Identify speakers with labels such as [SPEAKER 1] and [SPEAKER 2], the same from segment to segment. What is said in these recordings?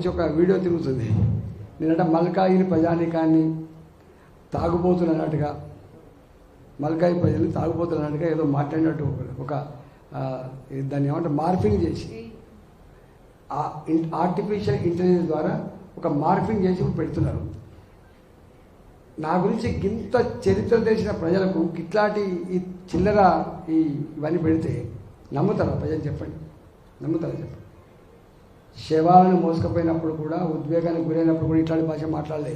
[SPEAKER 1] నుంచి ఒక వీడియో తిరుగుతుంది. నేనంటే మల్కాయిని ప్రజానీకాన్ని తాగుబోతున్నట్టుగా, మల్కాయి ప్రజలు తాగుబోతున్నట్టుగా ఏదో మాట్లాడినట్టు ఒక దాన్ని ఏమంటే మార్ఫింగ్ చేసి ఆర్టిఫిషియల్ ఇంటెలిజెన్స్ ద్వారా ఒక మార్ఫింగ్ చేసి పెడుతున్నారు. నా గురించి ఇంత చరిత్ర తెలిసిన ప్రజలకు ఇట్లాంటి ఈ చిల్లర ఇవన్నీ పెడితే నమ్ముతారా ప్రజలు? చెప్పండి, నమ్ముతారా చెప్పండి? శవాలను మోసుకపోయినప్పుడు కూడా, ఉద్వేగానికి గురైనప్పుడు కూడా ఇట్లాంటి భాష మాట్లాడలే.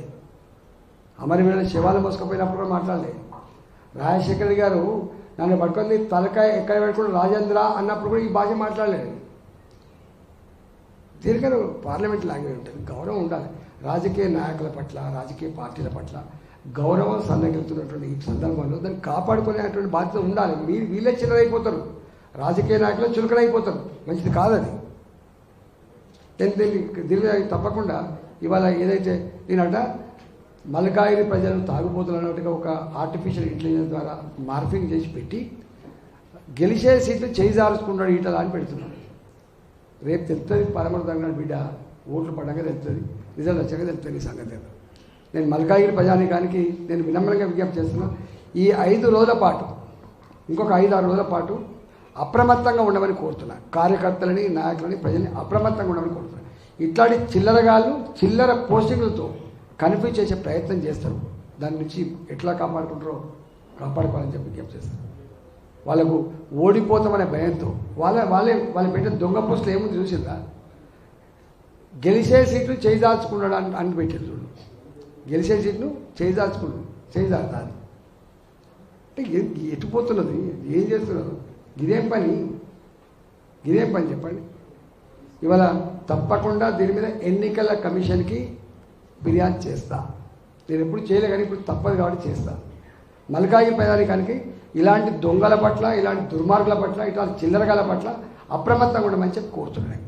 [SPEAKER 1] అమరవీరుల శవాలు మోసుకపోయినప్పుడు కూడా మాట్లాడలే. రాజశేఖర్ గారు నన్ను పట్టుకొని తలకాయ ఎక్కడ పెట్టుకుని రాజేంద్ర అన్నప్పుడు కూడా ఈ భాష మాట్లాడలేదు. దీనికన్నా పార్లమెంట్ లాంగ్వేజ్ ఉంటుంది, గౌరవం ఉండాలి. రాజకీయ నాయకుల పట్ల, రాజకీయ పార్టీల పట్ల గౌరవం సన్నగిలుతున్నటువంటి ఈ సందర్భంలో దాన్ని కాపాడుకునేటువంటి బాధ్యత ఉండాలి. వీళ్ళే చిల్లరైపోతారు, రాజకీయ నాయకులు చులకనైపోతారు. మంచిది కాదది. దీని తప్పకుండా ఇవాళ ఏదైతే నేనట మల్కాయిని ప్రజలు తాగుబోతున్నట్టుగా ఒక ఆర్టిఫిషియల్ ఇంటెలిజెన్స్ ద్వారా మార్ఫింగ్ చేసి పెట్టి గెలిచే సీట్లు చేజార్చుకున్నాడు ఈటలా అని పెడుతున్నాడు. రేపు తెలుస్తుంది పరమర్థంగా బిడ్డ ఓట్లు పడ్డాక తెలుస్తుంది, రిజల్ట్ వచ్చాక తెలుస్తుంది ఈ సంగతి. నేను మల్కాయిని ప్రజానీకానికి నేను వినమ్రంగా విజ్ఞప్తి చేస్తున్నా, ఈ 5 రోజుల పాటు, ఇంకొక 5-6 రోజుల పాటు అప్రమత్తంగా ఉండమని కోరుతున్నా. కార్యకర్తలని, నాయకులని, ప్రజల్ని అప్రమత్తంగా ఉండమని కోరుతున్నా. ఇట్లాంటి చిల్లరగాళ్ళు చిల్లర పోస్టింగ్లతో కన్ఫ్యూజ్ చేసే ప్రయత్నం చేస్తారు. దాని నుంచి ఎట్లా కాపాడుకోవాలని చెప్పి విజ్ఞప్తి చేస్తారు. వాళ్ళకు ఓడిపోతామనే భయంతో వాళ్ళు పెట్టిన దొంగ పోస్టులు ఏముంది చూసిందా? గెలిచే సీట్లు చేజార్చుకున్నాడు అని పెట్టారు చూడు. గెలిచే సీట్లు చేజార్చుకున్నాడు అంటే ఎటుపోతున్నది? ఏం చేస్తున్నారు? ఇదేం పని చెప్పండి. ఇవాళ తప్పకుండా దీని మీద ఎన్నికల కమిషన్కి ఫిర్యాదు చేస్తా. నేను ఎప్పుడు చేయలే కానీ ఇప్పుడు తప్పదు కాబట్టి చేస్తా. మల్కాయి ప్రజానీకానికి ఇలాంటి దొంగల పట్ల, ఇలాంటి దుర్మార్గుల పట్ల, ఇట్లాంటి చిల్లరగాల పట్ల అప్రమత్తంగా ఉండమని చెప్పి కోరుతున్నాను.